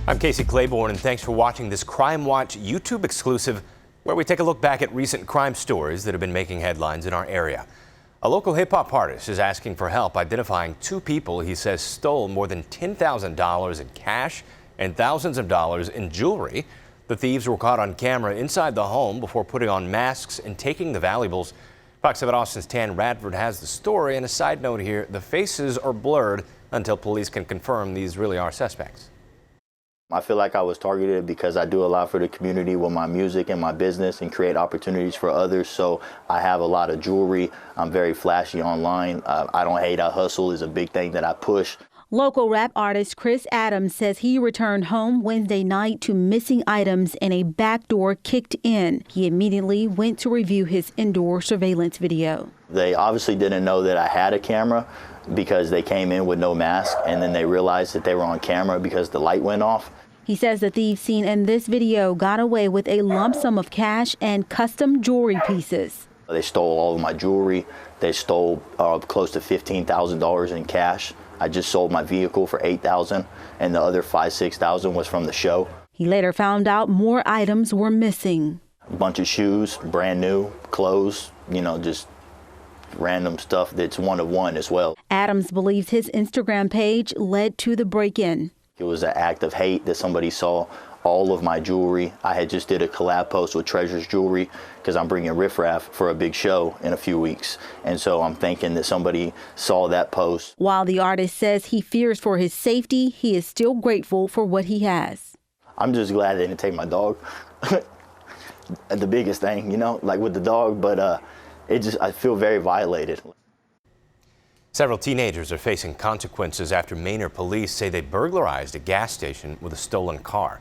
I'm Casey Claiborne, and thanks for watching this CrimeWatch YouTube exclusive, where we take a look back at recent crime stories that have been making headlines in our area. A local hip-hop artist is asking for help identifying two people he says stole more than $10,000 in cash and thousands of dollars in jewelry. The thieves were caught on camera inside the home before putting on masks and taking the valuables. Fox 7 Austin's Tan Radford has the story, and a side note here, the faces are blurred until police can confirm these really are suspects. I feel like I was targeted because I do a lot for the community with my music and my business and create opportunities for others. So I have a lot of jewelry. I'm very flashy online. I don't hate. I hustle is a big thing that I push. Local rap artist Chris Adams says he returned home Wednesday night to missing items and a back door kicked in. He immediately went to review his indoor surveillance video. They obviously didn't know that I had a camera because they came in with no mask, and then they realized that they were on camera because the light went off. He says the thieves seen in this video got away with a lump sum of cash and custom jewelry pieces. They stole all of my jewelry. They stole close to $15,000 in cash. I just sold my vehicle for $8,000, and the other $5,000–6,000 was from the show. He later found out more items were missing. A bunch of shoes, brand new, clothes, just random stuff that's one of one as well. Adams believes his Instagram page led to the break-in. It was an act of hate that somebody saw all of my jewelry. I had just did a collab post with Treasures Jewelry because I'm bringing Riff Raff for a big show in a few weeks. And so I'm thinking that somebody saw that post. While the artist says he fears for his safety, he is still grateful for what he has. I'm just glad they didn't take my dog. The biggest thing, like with the dog, but I feel very violated. Several teenagers are facing consequences after Manor police say they burglarized a gas station with a stolen car.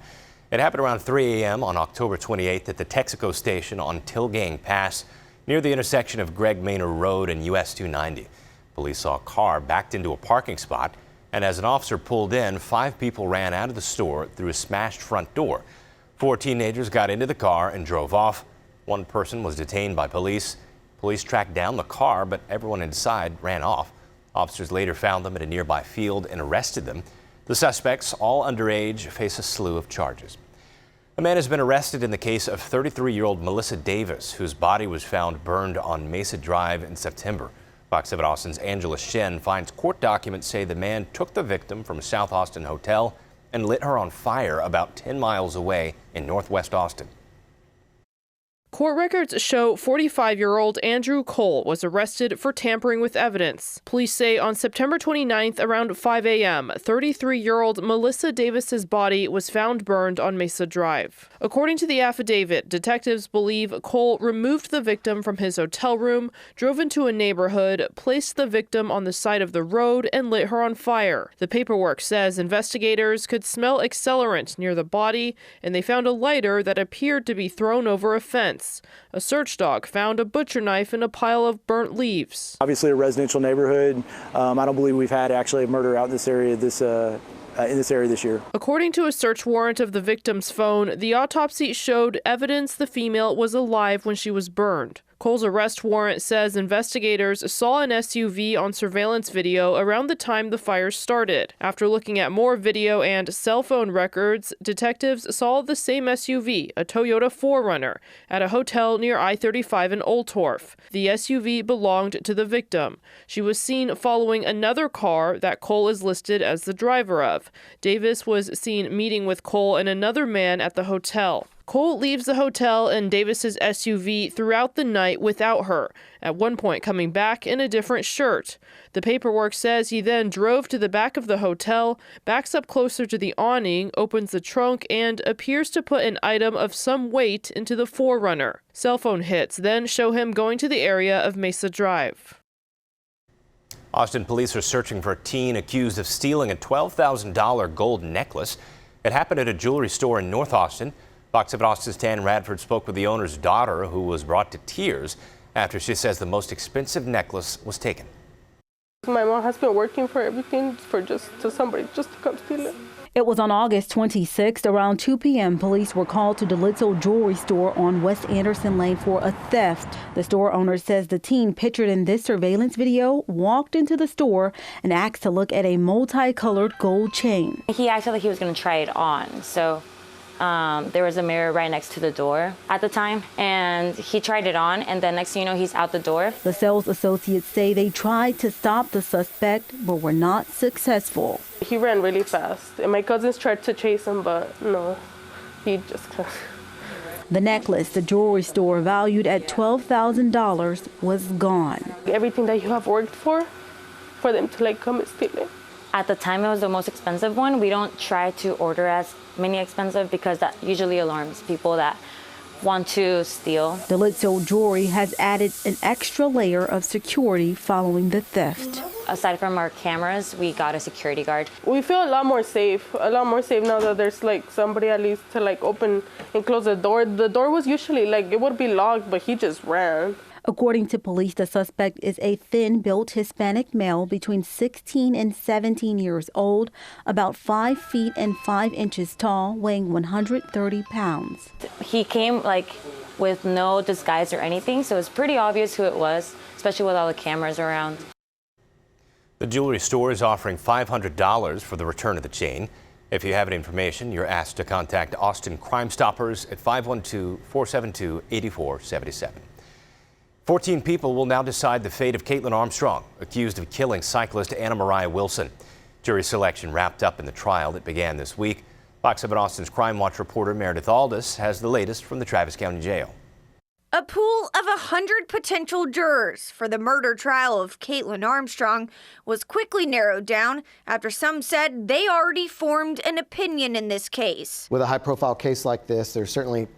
It happened around 3 a.m. on October 28th at the Texaco station on Tilgang Pass near the intersection of Greg Manor Road and US 290. Police saw a car backed into a parking spot, and as an officer pulled in, 5 people ran out of the store through a smashed front door. 4 teenagers got into the car and drove off. 1 person was detained by police. Police tracked down the car, but everyone inside ran off. Officers later found them at a nearby field and arrested them. The suspects, all underage, face a slew of charges. A man has been arrested in the case of 33-year-old Melissa Davis, whose body was found burned on Mesa Drive in September. Fox 7 Austin's Angela Shen finds court documents say the man took the victim from a South Austin hotel and lit her on fire about 10 miles away in Northwest Austin. Court records show 45-year-old Andrew Cole was arrested for tampering with evidence. Police say on September 29th around 5 a.m., 33-year-old Melissa Davis's body was found burned on Mesa Drive. According to the affidavit, detectives believe Cole removed the victim from his hotel room, drove into a neighborhood, placed the victim on the side of the road, and lit her on fire. The paperwork says investigators could smell accelerant near the body, and they found a lighter that appeared to be thrown over a fence. A search dog found a butcher knife in a pile of burnt leaves. Obviously a residential neighborhood. I don't believe we've had actually a murder out in this area this year. According to a search warrant of the victim's phone, the autopsy showed evidence the female was alive when she was burned. Cole's arrest warrant says investigators saw an SUV on surveillance video around the time the fire started. After looking at more video and cell phone records, detectives saw the same SUV, a Toyota 4Runner, at a hotel near I-35 in Oltorf. The SUV belonged to the victim. She was seen following another car that Cole is listed as the driver of. Davis was seen meeting with Cole and another man at the hotel. Cole leaves the hotel in Davis's SUV throughout the night without her, at one point coming back in a different shirt. The paperwork says he then drove to the back of the hotel, backs up closer to the awning, opens the trunk, and appears to put an item of some weight into the 4Runner. Cell phone hits then show him going to the area of Mesa Drive. Austin police are searching for a teen accused of stealing a $12,000 gold necklace. It happened at a jewelry store in North Austin. Fox 7 Austin's Tan Radford spoke with the owner's daughter, who was brought to tears after she says the most expensive necklace was taken. My mom has been working for everything to somebody just to come steal it. It was on August 26th, around 2 p.m. Police were called to Delitzo Jewelry Store on West Anderson Lane for a theft. The store owner says the teen pictured in this surveillance video walked into the store and asked to look at a multicolored gold chain. He acted like he was going to try it on. So there was a mirror right next to the door at the time, and he tried it on, and then next thing you know, he's out the door. The sales associates say they tried to stop the suspect, but were not successful. He ran really fast, and my cousins tried to chase him, but no, he just... The necklace the jewelry store valued at $12,000 was gone. Everything that you have worked for them to come and steal it. At the time, it was the most expensive one. We don't try to order as many expensive because that usually alarms people that want to steal. Delitzo Jewelry has added an extra layer of security following the theft. Aside from our cameras, we got a security guard. We feel a lot more safe now that there's somebody at least to open and close the door. The door was usually it would be locked, but he just ran. According to police, the suspect is a thin-built Hispanic male between 16 and 17 years old, about 5 feet and 5 inches tall, weighing 130 pounds. He came with no disguise or anything, so it's pretty obvious who it was, especially with all the cameras around. The jewelry store is offering $500 for the return of the chain. If you have any information, you're asked to contact Austin Crime Stoppers at 512-472-8477. 14 people will now decide the fate of Kaitlin Armstrong, accused of killing cyclist Anna Mariah Wilson. Jury selection wrapped up in the trial that began this week. Fox 7 Austin's CrimeWatch reporter Meredith Aldis has the latest from the Travis County Jail. A pool of 100 potential jurors for the murder trial of Kaitlin Armstrong was quickly narrowed down after some said they already formed an opinion in this case. With a high-profile case like this, there's certainly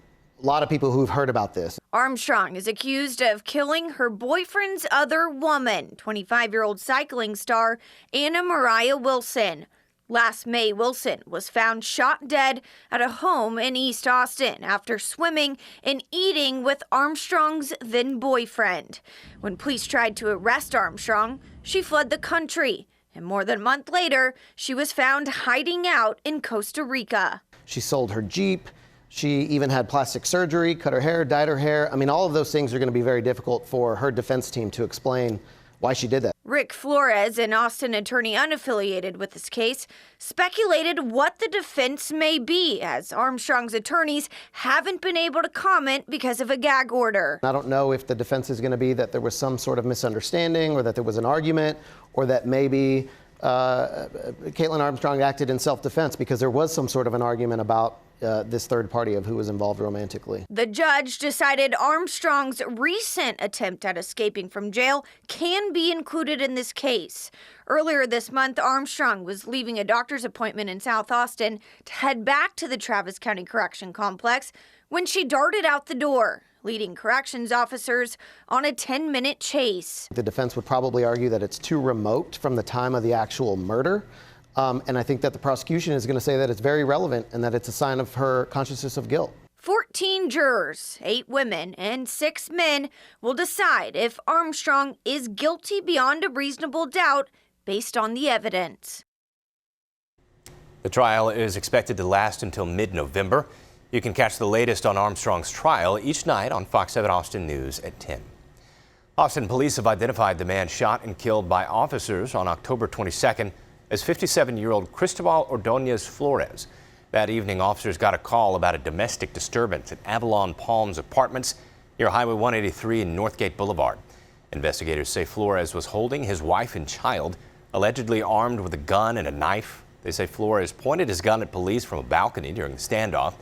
a lot of people who've heard about this. Armstrong is accused of killing her boyfriend's other woman, 25-year-old cycling star Anna Mariah Wilson. Last May, Wilson was found shot dead at a home in East Austin after swimming and eating with Armstrong's then boyfriend. When police tried to arrest Armstrong, she fled the country. And more than a month later, she was found hiding out in Costa Rica. She sold her Jeep. She even had plastic surgery, cut her hair, dyed her hair. I mean, all of those things are going to be very difficult for her defense team to explain why she did that. Rick Flores, an Austin attorney unaffiliated with this case, speculated what the defense may be, as Armstrong's attorneys haven't been able to comment because of a gag order. I don't know if the defense is going to be that there was some sort of misunderstanding or that there was an argument or that maybe Kaitlin Armstrong acted in self-defense because there was some sort of an argument about this third party of who was involved romantically. The judge decided Armstrong's recent attempt at escaping from jail can be included in this case. Earlier this month, Armstrong was leaving a doctor's appointment in South Austin to head back to the Travis County Correction Complex when she darted out the door, leading corrections officers on a 10-minute chase. The defense would probably argue that it's too remote from the time of the actual murder. And I think that the prosecution is going to say that it's very relevant and that it's a sign of her consciousness of guilt. 14 jurors, 8 women and 6 men, will decide if Armstrong is guilty beyond a reasonable doubt based on the evidence. The trial is expected to last until mid-November. You can catch the latest on Armstrong's trial each night on Fox 7 Austin News at 10. Austin police have identified the man shot and killed by officers on October 22nd as 57-year-old Christal Flores. That evening, officers got a call about a domestic disturbance at Avalon Palms Apartments near Highway 183 and Northgate Boulevard. Investigators say Flores was holding his wife and child, allegedly armed with a gun and a knife. They say Flores pointed his gun at police from a balcony during the standoff.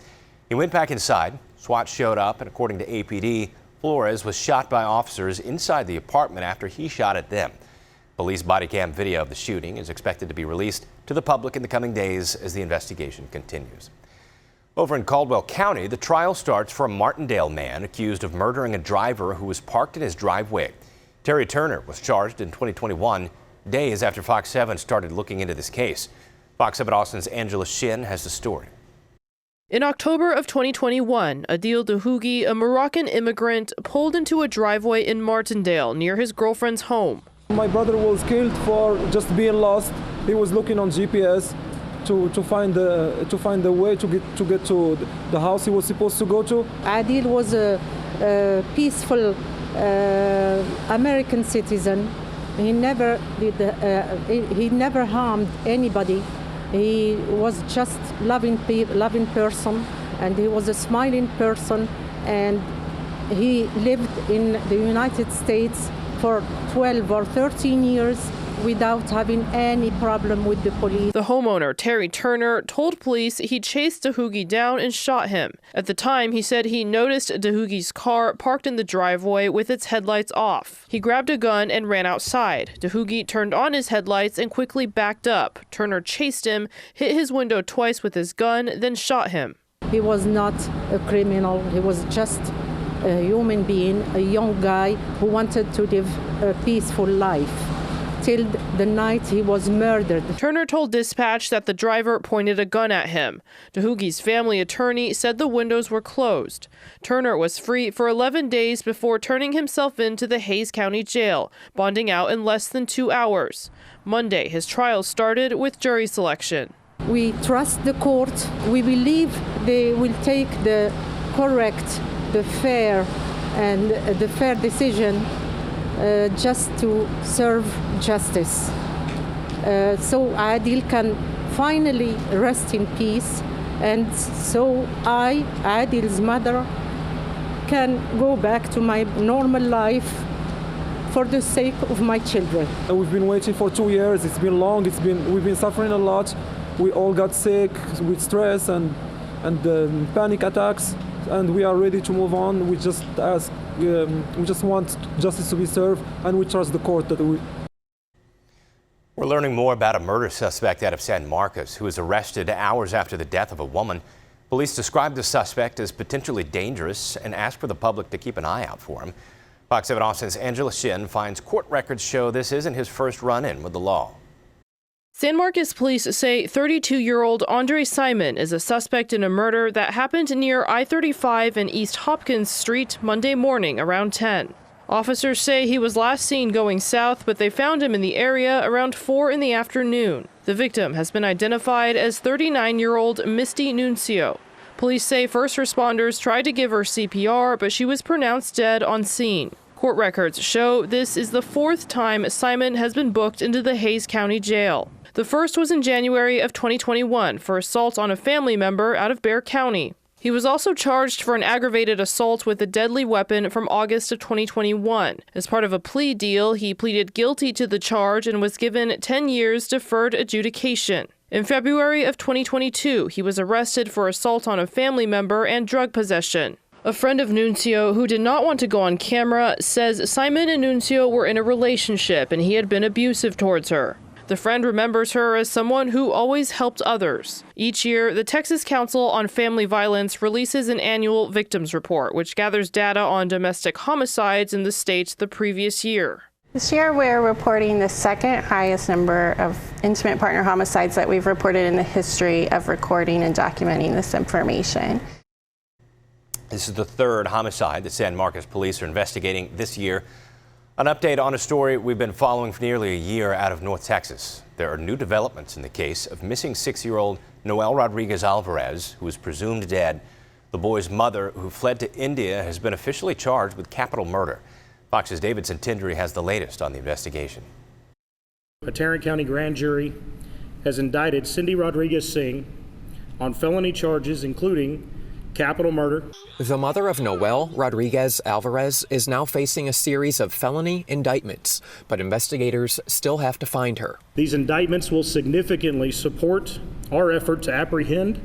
He went back inside. SWAT showed up, and according to APD, Flores was shot by officers inside the apartment after he shot at them. Police body cam video of the shooting is expected to be released to the public in the coming days as the investigation continues. Over in Caldwell County, the trial starts for a Martindale man accused of murdering a driver who was parked in his driveway. Terry Turner was charged in 2021, days after Fox 7 started looking into this case. Fox 7 Austin's Angela Shin has the story. In October of 2021, Adil Dahugi, a Moroccan immigrant, pulled into a driveway in Martindale near his girlfriend's home. My brother was killed for just being lost. He was looking on GPS to find the way to get to the house he was supposed to go to. Adil was a peaceful American citizen. He never he never harmed anybody. He was just loving person, and he was a smiling person, and he lived in the United States for 12 or 13 years without having any problem with the police. The homeowner, Terry Turner, told police he chased Dahugi down and shot him. At the time, he said he noticed Dahugi's car parked in the driveway with its headlights off. He grabbed a gun and ran outside. Dahugi turned on his headlights and quickly backed up. Turner chased him, hit his window twice with his gun, then shot him. He was not a criminal. He was just a human being, a young guy who wanted to live a peaceful life. Till the night he was murdered. Turner told dispatch that the driver pointed a gun at him. Dahugi's family attorney said the windows were closed. Turner was free for 11 days before turning himself into the Hays County Jail, bonding out in less than 2 hours. Monday, his trial started with jury selection. We trust the court. We believe they will take the correct, the fair decision just to serve justice. So Adil can finally rest in peace, and so I, Adil's mother, can go back to my normal life for the sake of my children. We've been waiting for 2 years. It's been long. We've been suffering a lot. We all got sick with stress and panic attacks, and we are ready to move on. We just want justice to be served, and we trust the court that we. We're learning more about a murder suspect out of San Marcos who was arrested hours after the death of a woman. Police described the suspect as potentially dangerous and asked for the public to keep an eye out for him. Fox 7 Austin's Angela Shin finds court records show this isn't his first run-in with the law. San Marcos police say 32-year-old Andre Simon is a suspect in a murder that happened near I-35 and East Hopkins Street Monday morning around 10. Officers say he was last seen going south, but they found him in the area around 4 in the afternoon. The victim has been identified as 39-year-old Misty Nuncio. Police say first responders tried to give her CPR, but she was pronounced dead on scene. Court records show this is the 4th time Simon has been booked into the Hays County Jail. The first was in January of 2021 for assault on a family member out of Bexar County. He was also charged for an aggravated assault with a deadly weapon from August of 2021. As part of a plea deal, he pleaded guilty to the charge and was given 10 years deferred adjudication. In February of 2022, he was arrested for assault on a family member and drug possession. A friend of Nuncio, who did not want to go on camera, says Simon and Nuncio were in a relationship and he had been abusive towards her. The friend remembers her as someone who always helped others. Each year, the Texas Council on Family Violence releases an annual victims report, which gathers data on domestic homicides in the state the previous year. This year, we're reporting the second highest number of intimate partner homicides that we've reported in the history of recording and documenting this information. This is the 3rd homicide that San Marcos police are investigating this year. An update on a story we've been following for nearly a year out of North Texas. There are new developments in the case of missing 6-year-old Noel Rodriguez Alvarez, who is presumed dead. The boy's mother, who fled to India, has been officially charged with capital murder. Fox's David Centendry has the latest on the investigation. A Tarrant County grand jury has indicted Cindy Rodriguez Singh on felony charges including capital murder. The mother of Noel Rodriguez Alvarez is now facing a series of felony indictments, but investigators still have to find her. These indictments will significantly support our effort to apprehend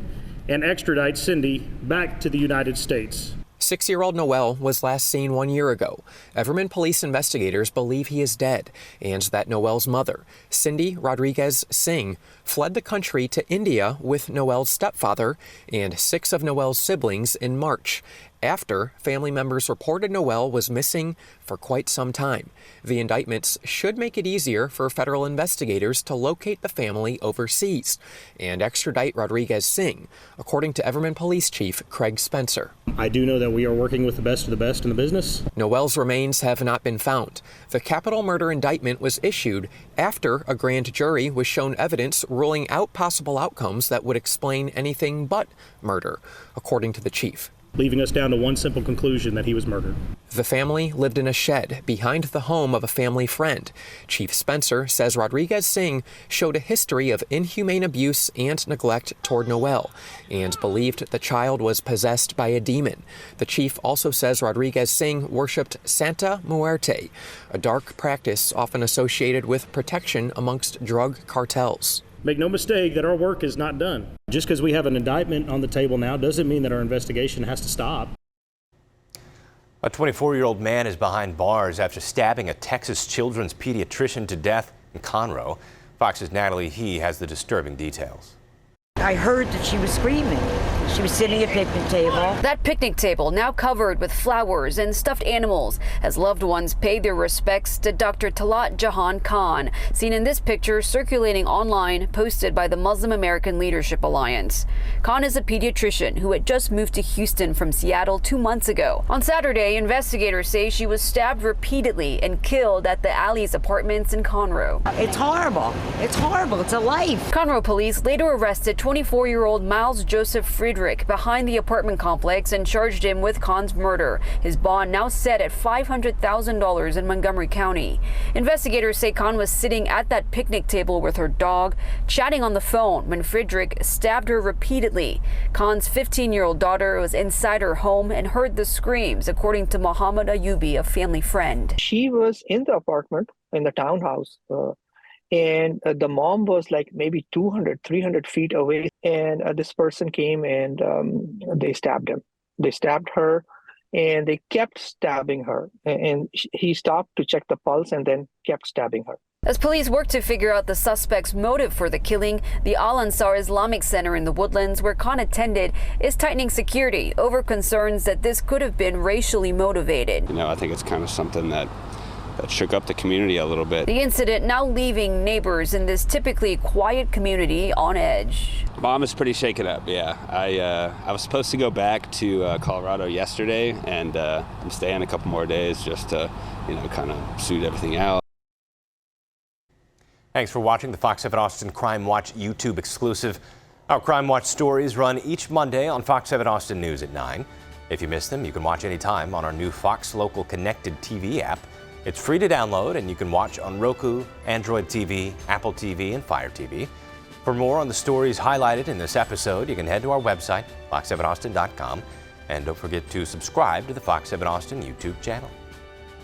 and extradite Cindy back to the United States. 6-year-old Noel was last seen 1 year ago. Everman police investigators believe he is dead and that Noel's mother, Cindy Rodriguez Singh, fled the country to India with Noel's stepfather and 6 of Noel's siblings in March. after family members reported Noel was missing for quite some time. The indictments should make it easier for federal investigators to locate the family overseas and extradite Rodriguez Singh, according to Everman Police Chief Craig Spencer. I do know that we are working with the best of the best in the business. Noel's remains have not been found. The capital murder indictment was issued after a grand jury was shown evidence ruling out possible outcomes that would explain anything but murder, according to the chief, leaving us down to one simple conclusion, that he was murdered. The family lived in a shed behind the home of a family friend. Chief Spencer says Rodriguez Singh showed a history of inhumane abuse and neglect toward Noel and believed the child was possessed by a demon. The chief also says Rodriguez Singh worshipped Santa Muerte, a dark practice often associated with protection amongst drug cartels. Make no mistake that our work is not done. Just because we have an indictment on the table now doesn't mean that our investigation has to stop. A 24-year-old man is behind bars after stabbing a Texas children's pediatrician to death in Conroe. Fox's Natalie He has the disturbing details. I heard that she was screaming. She was sitting at a picnic table. That picnic table now covered with flowers and stuffed animals as loved ones paid their respects to Dr. Talat Jahan Khan, seen in this picture circulating online, posted by the Muslim American Leadership Alliance. Khan is a pediatrician who had just moved to Houston from Seattle 2 months ago. On Saturday, investigators say she was stabbed repeatedly and killed at the Alley's apartments in Conroe. It's horrible. It's horrible. It's a life. Conroe police later arrested 24-year-old Miles Joseph Friedrich behind the apartment complex and charged him with Khan's murder. His bond now set at $500,000 in Montgomery County. Investigators say Khan was sitting at that picnic table with her dog, chatting on the phone when Friedrich stabbed her repeatedly. Khan's 15-year-old daughter was inside her home and heard the screams, according to Muhammad Ayubi, a family friend. She was in the apartment, in the townhouse, and the mom was like maybe 200, 300 feet away. And this person came and they stabbed him. They stabbed her and they kept stabbing her. And he stopped to check the pulse and then kept stabbing her. As police work to figure out the suspect's motive for the killing, the Al-Ansar Islamic Center in the Woodlands, where Khan attended, is tightening security over concerns that this could have been racially motivated. You know, I think it's kind of something that shook up the community a little bit. The incident now leaving neighbors in this typically quiet community on edge. Mom is pretty shaken up, yeah. I was supposed to go back to Colorado yesterday, and I'm staying a couple more days just to, kind of suit everything out. Thanks for watching the Fox 7 Austin Crime Watch YouTube exclusive. Our Crime Watch stories run each Monday on Fox 7 Austin News at 9. If you miss them, you can watch anytime on our new Fox Local Connected TV app. It's free to download, and you can watch on Roku, Android TV, Apple TV, and Fire TV. For more on the stories highlighted in this episode, you can head to our website, fox7austin.com, and don't forget to subscribe to the Fox 7 Austin YouTube channel.